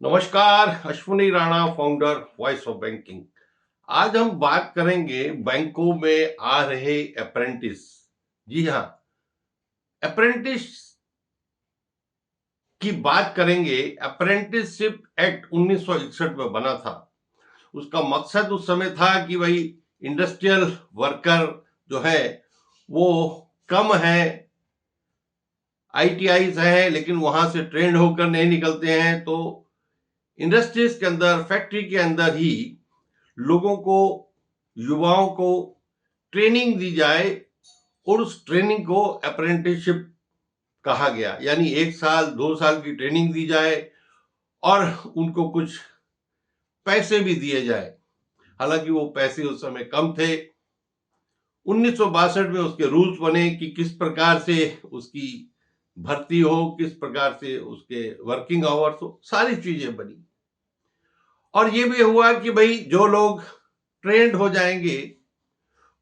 नमस्कार, Ashwini Rana, founder voice of banking. आज हम बात करेंगे बैंकों में आ रहे अप्रेंटिस। जी हाँ, अप्रेंटिस की बात करेंगे। अप्रेंटिसशिप एक्ट 1961 में बना था। उसका मकसद उस समय था कि भाई इंडस्ट्रियल वर्कर जो है वो कम है, आईटीआईज हैं, लेकिन वहां से ट्रेंड होकर नहीं निकलते हैं, तो इंडस्ट्रीज के अंदर, फैक्ट्री के अंदर ही लोगों को, युवाओं को ट्रेनिंग दी जाए और उस ट्रेनिंग को अप्रेंटिसशिप कहा गया। यानी 1 साल 2 साल की ट्रेनिंग दी जाए और उनको कुछ पैसे भी दिए जाए। हालांकि वो पैसे उस समय कम थे। 1962 में उसके रूल्स बने कि किस प्रकार से उसकी भर्ती हो, किस प्रकार से उसके वर्किंग आवर्स हो, सारी चीजें बनी। और ये भी हुआ कि भाई जो लोग ट्रेंड हो जाएंगे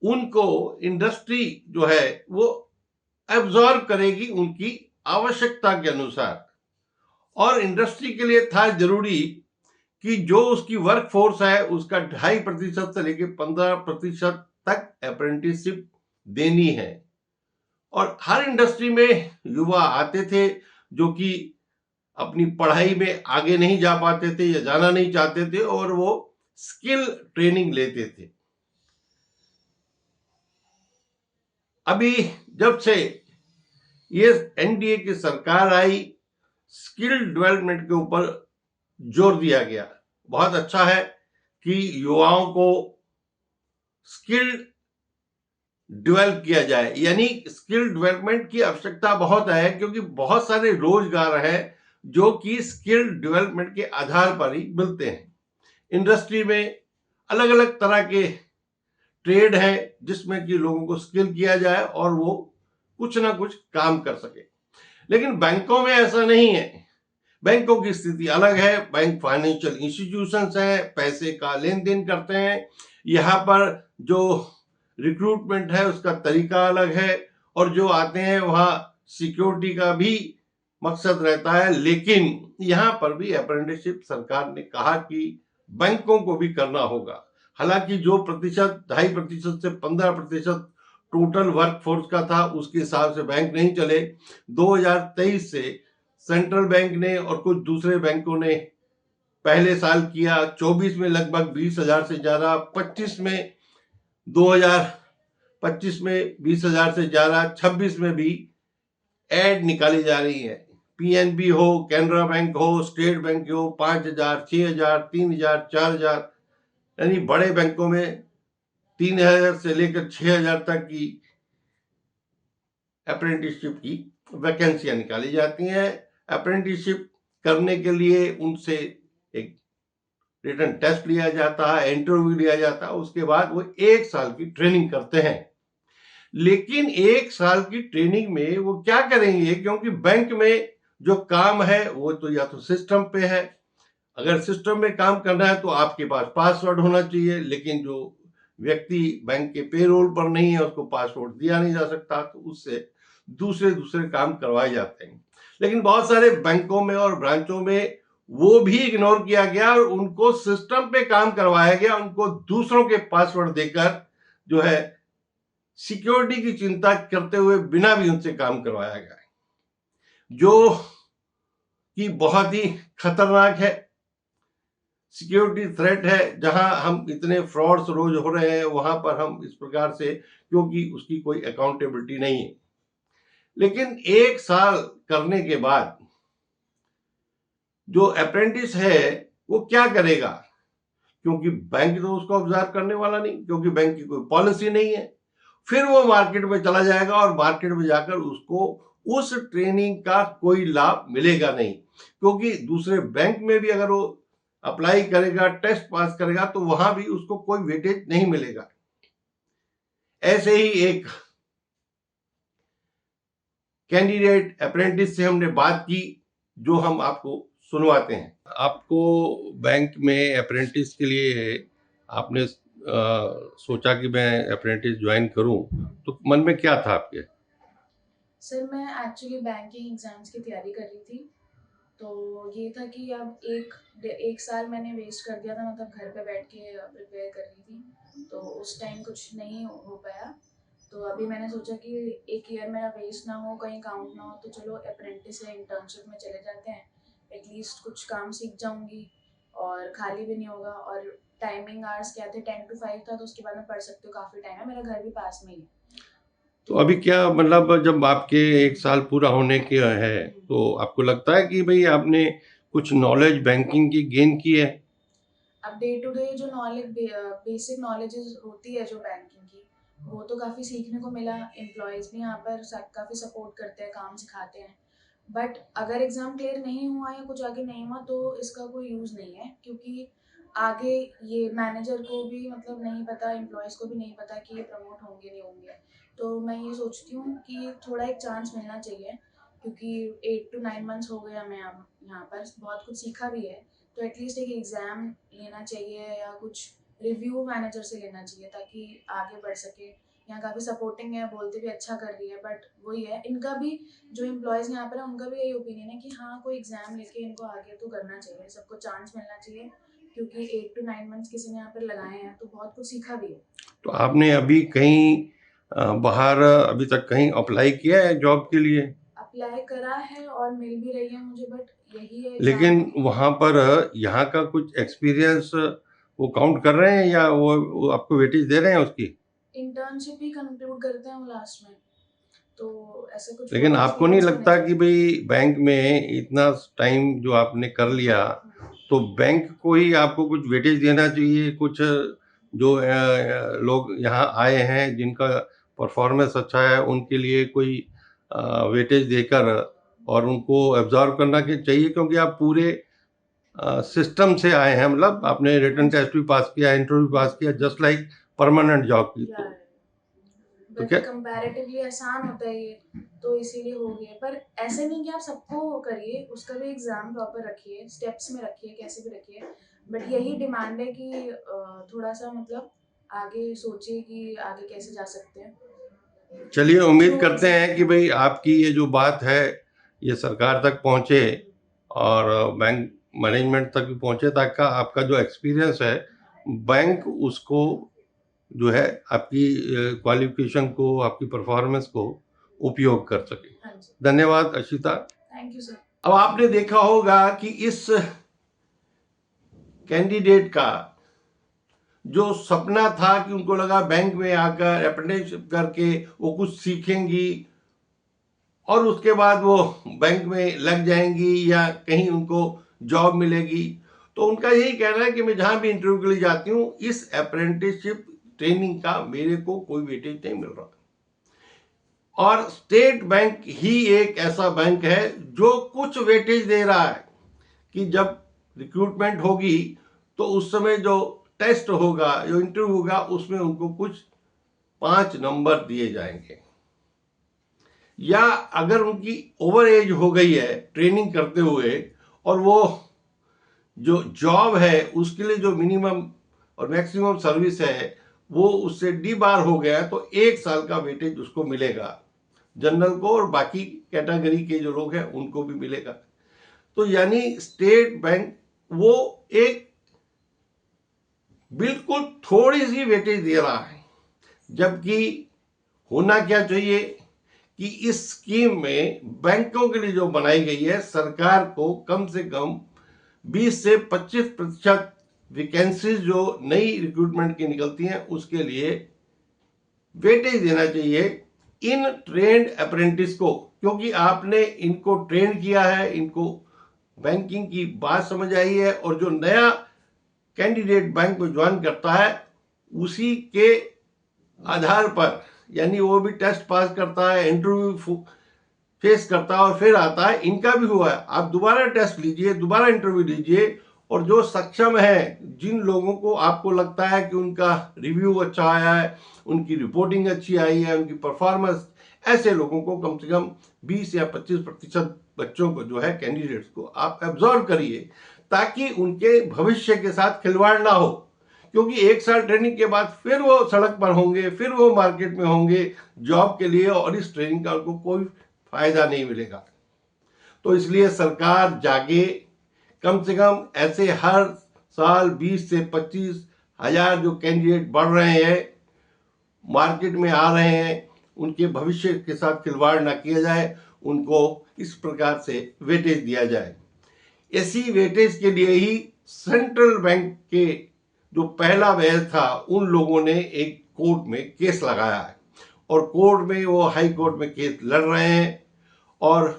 उनको इंडस्ट्री जो है वो एब्जॉर्ब करेगी उनकी आवश्यकता के अनुसार। और इंडस्ट्री के लिए था जरूरी कि जो उसकी वर्क फोर्स है उसका 2.5% से लेकर 15% तक अप्रेंटिसशिप देनी है। और हर इंडस्ट्री में युवा आते थे जो कि अपनी पढ़ाई में आगे नहीं जा पाते थे या जाना नहीं चाहते थे, और वो स्किल ट्रेनिंग लेते थे। अभी जब से ये एनडीए की सरकार आई, स्किल डेवलपमेंट के ऊपर जोर दिया गया। बहुत अच्छा है कि युवाओं को स्किल डेवलप किया जाए। यानी स्किल डेवलपमेंट की आवश्यकता बहुत है, क्योंकि बहुत सारे रोजगार हैं जो कि स्किल डेवलपमेंट के आधार पर ही मिलते हैं। इंडस्ट्री में अलग अलग तरह के ट्रेड है जिसमें कि लोगों को स्किल किया जाए और वो कुछ ना कुछ काम कर सके। लेकिन बैंकों में ऐसा नहीं है। बैंकों की स्थिति अलग है। बैंक फाइनेंशियल इंस्टीट्यूशंस हैं, पैसे का लेन देन करते हैं। यहाँ पर जो रिक्रूटमेंट है उसका तरीका अलग है, और जो आते हैं वहाँ सिक्योरिटी का भी मकसद रहता है। लेकिन यहाँ पर भी अप्रेंटिसशिप सरकार ने कहा कि बैंकों को भी करना होगा। हालांकि जो प्रतिशत 2.5% से 15% टोटल वर्क फोर्स का था, उसके हिसाब से बैंक नहीं चले। 2023 से सेंट्रल बैंक ने और कुछ दूसरे बैंकों ने पहले साल किया। 24 में लगभग 20,000 से ज्यादा, 2025 में 20,000 से ज्यादा, 26 में भी एड निकाली जा रही है। पीएनबी हो, कैनरा बैंक हो, स्टेट बैंक हो, 5,000, 6,000, 3,000, 4,000, यानी बड़े बैंकों में 3,000 से लेकर 6,000 तक की अप्रेंटिसशिप की वैकेंसियां निकाली जाती हैं। अप्रेंटिसशिप करने के लिए उनसे एक रिटन टेस्ट लिया जाता है, इंटरव्यू लिया जाता है, उसके बाद वो 1 साल की ट्रेनिंग करते हैं। लेकिन 1 साल की ट्रेनिंग में वो क्या करेंगे, क्योंकि बैंक में जो काम है वो तो या तो सिस्टम पे है। अगर सिस्टम में काम करना है तो आपके पास पासवर्ड होना चाहिए, लेकिन जो व्यक्ति बैंक के पेरोल पर नहीं है उसको पासवर्ड दिया नहीं जा सकता, तो उससे दूसरे दूसरे काम करवाए जाते हैं। लेकिन बहुत सारे बैंकों में और ब्रांचों में वो भी इग्नोर किया गया और उनको सिस्टम पे काम करवाया गया। उनको दूसरों के पासवर्ड देकर जो है सिक्योरिटी की चिंता करते हुए बिना भी उनसे काम करवाया गया, जो कि बहुत ही खतरनाक है। सिक्योरिटी थ्रेट है। जहां हम इतने फ्रॉड्स रोज हो रहे हैं वहां पर हम इस प्रकार से, क्योंकि उसकी कोई अकाउंटेबिलिटी नहीं है। लेकिन 1 साल करने के बाद जो अप्रेंटिस है वो क्या करेगा, क्योंकि बैंक तो उसको ऑब्जर्व करने वाला नहीं, क्योंकि बैंक की कोई पॉलिसी नहीं है। फिर वो मार्केट में चला जाएगा और मार्केट में जाकर उसको उस ट्रेनिंग का कोई लाभ मिलेगा नहीं, क्योंकि दूसरे बैंक में भी अगर वो अप्लाई करेगा, टेस्ट पास करेगा, तो वहां भी उसको कोई वेटेज नहीं मिलेगा। ऐसे ही एक कैंडिडेट अप्रेंटिस से हमने बात की, जो हम आपको सुनवाते हैं। आपको बैंक में अप्रेंटिस के लिए आपने सोचा कि मैं अप्रेंटिस ज्वाइन करूं, तो मन में क्या था आपके? सर मैं एक्चुअली बैंकिंग एग्जाम्स की तैयारी कर रही थी, तो ये था कि अब एक साल मैंने वेस्ट कर दिया था, मतलब घर पे बैठ के प्रिपेयर कर रही थी, तो उस टाइम कुछ नहीं हो पाया। तो अभी मैंने सोचा कि एक ईयर मेरा वेस्ट ना हो, कहीं काउंट ना हो, तो चलो अप्रेंटिस या इंटर्नशिप में चले जाते हैं, एटलीस्ट कुछ काम सीख जाऊंगी और खाली भी नहीं होगा। और टाइमिंग आवर्स क्या थे, 10 to 5 था, तो उसके बाद मैं पढ़ सकती हूँ, काफ़ी टाइम है, मेरा घर भी पास में ही है। तो अभी क्या मतलब जब आपके एक साल पूरा होने के है तो आपको लगता है कि भाई आपने कुछ नॉलेज बैंकिंग की गेन की है? अब डे टू डे जो नॉलेज, बेसिक नॉलेजेस होती है जो बैंकिंग की, वो तो काफ़ी सीखने को मिला। एम्प्लॉयज़ भी यहाँ पर काफ़ी सपोर्ट करते हैं, काम सिखाते हैं। बट अगर एग्ज़ाम क्लियर नहीं हुआ या कुछ आगे नहीं हुआ तो इसका कोई यूज़ नहीं है, क्योंकि आगे ये मैनेजर को भी मतलब नहीं पता, एम्प्लॉयज़ को भी नहीं पता कि ये प्रमोट होंगे नहीं होंगे। तो मैं ये सोचती हूँ कि थोड़ा एक चांस मिलना चाहिए, क्योंकि 8 to 9 मंथ्स हो गए हमें अब यहाँ पर, बहुत कुछ सीखा भी है। तो एटलीस्ट एक एग्ज़ाम लेना चाहिए या कुछ रिव्यू मैनेजर से लेना चाहिए, ताकि आगे बढ़ सके। यहाँ काफ़ी सपोर्टिंग है, बोलते भी अच्छा कर रही है, बट वही है, इनका भी जो एम्प्लॉयज़ यहाँ पर है उनका भी यही ओपिनियन है कि हाँ, कोई एग्ज़ाम लेके इनको आगे तो करना चाहिए, सबको चांस मिलना चाहिए, क्योंकि 8 to 9 मंथ्स किसी ने यहाँ पर लगाए हैं तो बहुत कुछ सीखा भी है। तो आपने अभी कहीं बाहर अभी तक कहीं अप्लाई किया है जॉब के लिए? अप्लाई करा है और मिल भी रही है मुझे, बट यही है लेकिन एग्ज़ाम। वहाँ पर यहाँ का कुछ एक्सपीरियंस वो काउंट कर रहे हैं या वो आपको वेटेज दे रहे हैं उसकी? इंटर्नशिप ही कंक्लूड करते हैं वो लास्ट में, तो ऐसे कुछ लेकिन वर्क आपको नहीं एक्सपीरियंस होने लगता कि चाहिए। भाई बैंक में इतना टाइम जो आपने कर लिया तो बैंक को ही आपको कुछ वेटेज देना चाहिए, कुछ जो लोग यहाँ आए हैं जिनका परफॉर्मेंस अच्छा है उनके लिए कोई वेटेज देकर और उनको एब्जॉर्व करना चाहिए, क्योंकि आप पूरे सिस्टम से आए हैं, मतलब आपने हाँ रिटन जी। टेस्ट भी पास किया, इंटरव्यू पास किया, जस्ट लाइक परमानेंट जॉब की। यार, तो बट क्या कंपैरेटिवली आसान होता है ये, तो इसीलिए हो गया। पर ऐसे नहीं कि आप सबको करिए, उसका भी एग्जाम प्रॉपर रखिए, स्टेप्स में रखिए, कैसे भी रखिए। बट यही डिमांड है कि थोड़ा सा मतलब आगे सोचिए कि आगे कैसे जा सकते हैं चलिए, उम्मीद थ्रू करते एग्जाम। हैं कि भाई आपकी ये जो बात है ये सरकार तक पहुंचे और बैंक मैनेजमेंट तक भी पहुंचे, ताकि आपका जो एक्सपीरियंस है बैंक उसको जो है आपकी क्वालिफिकेशन को, आपकी परफॉर्मेंस को उपयोग कर सके। हाँ जी। धन्यवाद अशिता। Thank you sir. अब आपने देखा होगा कि इस कैंडिडेट का जो सपना था कि उनको लगा बैंक में आकर अप्रेंटिसशिप करके वो कुछ सीखेंगी और उसके बाद वो बैंक में लग जाएंगी या कहीं उनको जॉब मिलेगी, तो उनका यही कहना है कि मैं जहां भी इंटरव्यू के लिए जाती हूँ इस अप्रेंटिसशिप ट्रेनिंग का मेरे को कोई वेटेज नहीं मिल रहा। और स्टेट बैंक ही एक ऐसा बैंक है जो कुछ वेटेज दे रहा है कि जब रिक्रूटमेंट होगी तो उस समय जो टेस्ट होगा, जो इंटरव्यू होगा, उसमें उनको कुछ 5 नंबर दिए जाएंगे। या अगर उनकी ओवर एज हो गई है ट्रेनिंग करते हुए और वो जो जॉब है उसके लिए जो मिनिमम और मैक्सिमम सर्विस है वो उससे डी बार हो गया है, तो 1 साल का वेटेज उसको मिलेगा, जनरल को और बाकी कैटेगरी के जो लोग हैं उनको भी मिलेगा। तो यानी स्टेट बैंक वो एक बिल्कुल थोड़ी सी वेटेज दे रहा है, जबकि होना क्या चाहिए कि इस स्कीम में बैंकों के लिए जो बनाई गई है, सरकार को कम से कम 20 से 25% वैकेंसीज जो नई रिक्रूटमेंट की निकलती हैं उसके लिए वेटेज देना चाहिए इन ट्रेंड अप्रेंटिस को, क्योंकि आपने इनको ट्रेन किया है, इनको बैंकिंग की बात समझ आई है, और जो नया कैंडिडेट बैंक में ज्वाइन करता है उसी के आधार पर, यानी वो भी टेस्ट पास करता है, इंटरव्यू फेस करता है और फिर आता है, इनका भी हुआ है। आप दोबारा टेस्ट लीजिए, दोबारा इंटरव्यू लीजिए, और जो सक्षम है, जिन लोगों को आपको लगता है कि उनका रिव्यू अच्छा आया है, उनकी रिपोर्टिंग अच्छी आई है, उनकी परफॉर्मेंस, ऐसे लोगों को कम से कम 20 या 25% बच्चों को जो है, कैंडिडेट्स को आप एब्जॉर्व करिए, ताकि उनके भविष्य के साथ खिलवाड़ ना हो। क्योंकि 1 साल ट्रेनिंग के बाद फिर वो सड़क पर होंगे, फिर वो मार्केट में होंगे जॉब के लिए, और इस ट्रेनिंग का उनको कोई फायदा नहीं मिलेगा। तो इसलिए सरकार जागे, कम से कम ऐसे हर साल 20 से 25 हजार जो कैंडिडेट बढ़ रहे हैं, मार्केट में आ रहे हैं, उनके भविष्य के साथ खिलवाड़ ना किया जाए, उनको इस प्रकार से वेटेज दिया जाए। इसी वेटेज के लिए ही सेंट्रल बैंक के जो पहला बैच था, उन लोगों ने एक कोर्ट में केस लगाया है और कोर्ट में वो हाई कोर्ट में केस लड़ रहे हैं। और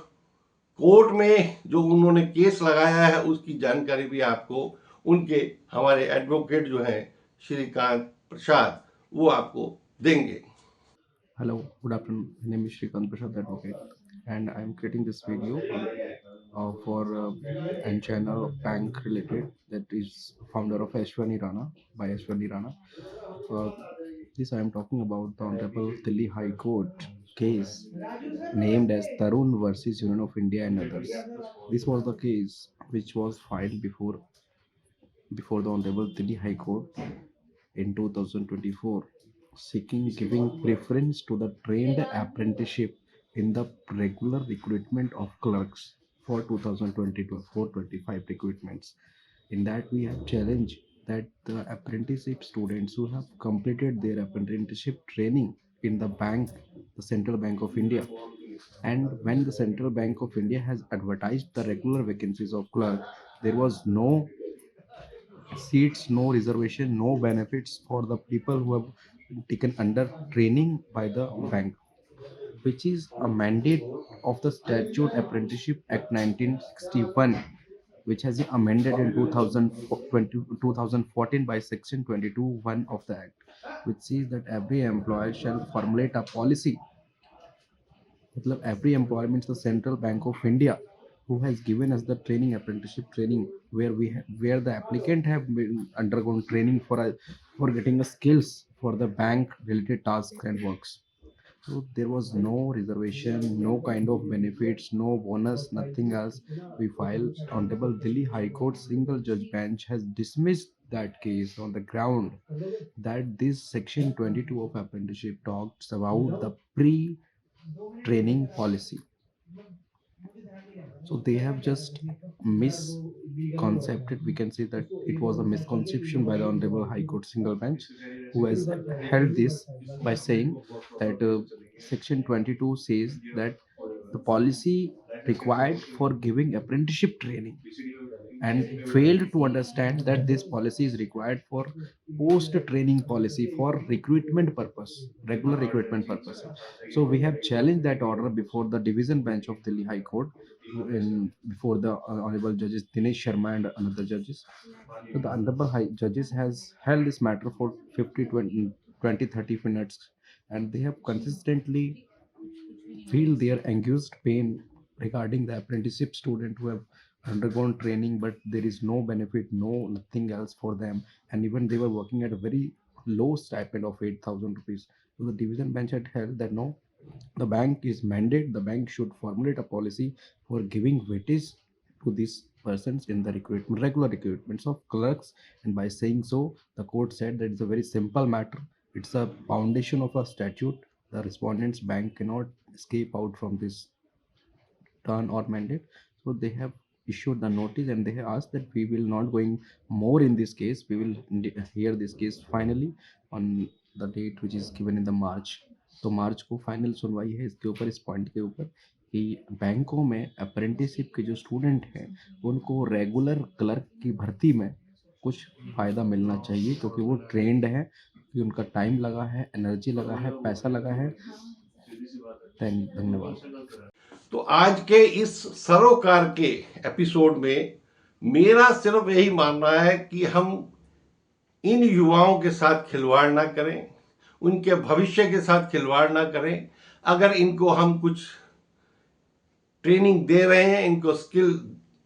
कोर्ट में जो उन्होंने केस लगाया है उसकी जानकारी भी आपको उनके हमारे एडवोकेट जो हैं श्रीकांत प्रसाद, वो आपको देंगे। Hello, good afternoon. My name is Shrikant Prasad Advocate, and I am creating this video for and channel of bank related that is founder of Ashwani Rana by Ashwani Rana. Uh, this I am talking about the Honorable Delhi High Court case named as Tarun versus Union of India and others. This was the case which was filed before the Honorable Delhi High Court in 2024, seeking giving preference to the trained apprenticeship in the regular recruitment of clerks for 2022-425 recruitments. In that, we have challenged that the apprenticeship students who have completed their apprenticeship training in the bank, the Central Bank of India, and when the Central Bank of India has advertised the regular vacancies of clerk, there was no seats, no reservation, no benefits for the people who have taken under training by the bank, which is a mandate of the Statute Apprenticeship Act 1961, which has been amended in 2014 by Section 22(1) of the Act, which says that every employer shall formulate a policy. मतलब every employer means the Central Bank of India, who has given us the training, apprenticeship training, where the applicant have been undergone training for getting the skills for the bank related tasks and works. So there was no reservation, no kind of benefits, no bonus, nothing else. We filed. Honorable Delhi High Court single judge bench has dismissed that case on the ground that this section 22 of apprenticeship talks about the pre-training policy. So they have just misconcepted. We can say that it was a misconception by the Honorable High Court single bench, who has held this by saying that Section 22 says that the policy required for giving apprenticeship training, and failed to understand that this policy is required for post training policy for recruitment purpose, regular recruitment purpose. So we have challenged that order before the division bench of Delhi High Court, before the honorable judges Dinesh Sharma and another judges. So the honorable high judges has held this matter for 50, 20, 30 minutes, and they have consistently feel their anguished pain regarding the apprenticeship student who have undergone training, but there is no benefit, no nothing else for them, and even they were working at a very low stipend of 8,000 rupees. So the division bench had held that no, the bank is mandate, the bank should formulate a policy for giving weightage to these persons in the recruitment, regular recruitments of clerks. And by saying so, the court said that it's a very simple matter. It's a foundation of a statute. The respondent's bank cannot escape out from this turn or mandate. So they have issued the notice and they have asked that we will not going more in this case. We will hear this case finally on the date which is given in the March. तो मार्च को final सुनवाई है इसके ऊपर, इस point के ऊपर कि बैंकों में अप्रेंटिसशिप के जो स्टूडेंट हैं उनको रेगुलर क्लर्क की भर्ती में कुछ फ़ायदा मिलना चाहिए, क्योंकि वो ट्रेंड है, कि उनका टाइम लगा है, एनर्जी लगा है, पैसा लगा है। धन्यवाद। तो आज के इस सरोकार के एपिसोड में मेरा सिर्फ यही मानना है कि हम इन युवाओं के साथ खिलवाड़ ना करें, उनके भविष्य के साथ खिलवाड़ ना करें। अगर इनको हम कुछ ट्रेनिंग दे रहे हैं, इनको स्किल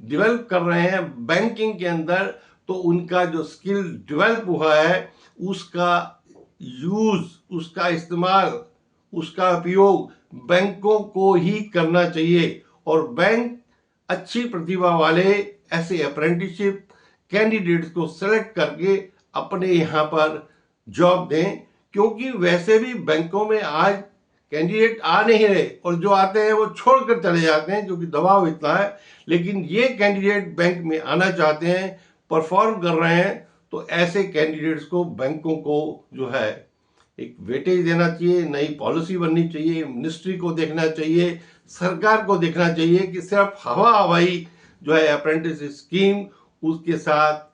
डेवलप कर रहे हैं बैंकिंग के अंदर, तो उनका जो स्किल डेवलप हुआ है उसका यूज, उसका इस्तेमाल, उसका उपयोग बैंकों को ही करना चाहिए। और बैंक अच्छी प्रतिभा वाले ऐसे अप्रेंटिसशिप कैंडिडेट्स को सेलेक्ट करके अपने यहाँ पर जॉब दें, क्योंकि वैसे भी बैंकों में आज कैंडिडेट आ नहीं रहे और जो आते हैं वो छोड़कर चले जाते हैं क्योंकि दबाव इतना है। लेकिन ये कैंडिडेट बैंक में आना चाहते हैं, परफॉर्म कर रहे हैं, तो ऐसे कैंडिडेट्स को बैंकों को जो है एक वेटेज देना चाहिए, नई पॉलिसी बननी चाहिए, मिनिस्ट्री को देखना चाहिए, सरकार को देखना चाहिए कि सिर्फ हवा हवाई जो है अप्रेंटिस स्कीम, उसके साथ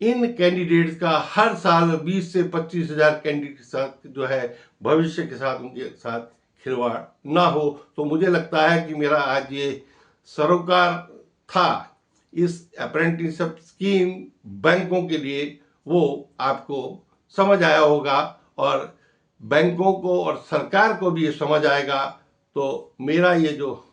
इन कैंडिडेट्स का हर साल 20 से 25 हजार कैंडिडेट के साथ जो है भविष्य के साथ उनके साथ खिलवाड़ ना हो। तो मुझे लगता है कि मेरा आज ये सरोकार था इस अप्रेंटिसशिप स्कीम बैंकों के लिए, वो आपको समझ आया होगा और बैंकों को और सरकार को भी ये समझ आएगा। तो मेरा ये जो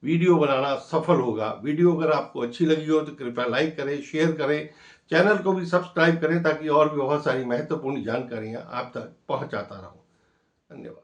वीडियो बनाना सफल होगा। वीडियो अगर आपको अच्छी लगी हो तो कृपया लाइक करें, शेयर करें, चैनल को भी सब्सक्राइब करें ताकि और भी बहुत सारी महत्वपूर्ण जानकारियां आप तक पहुंचाता रहूं। धन्यवाद।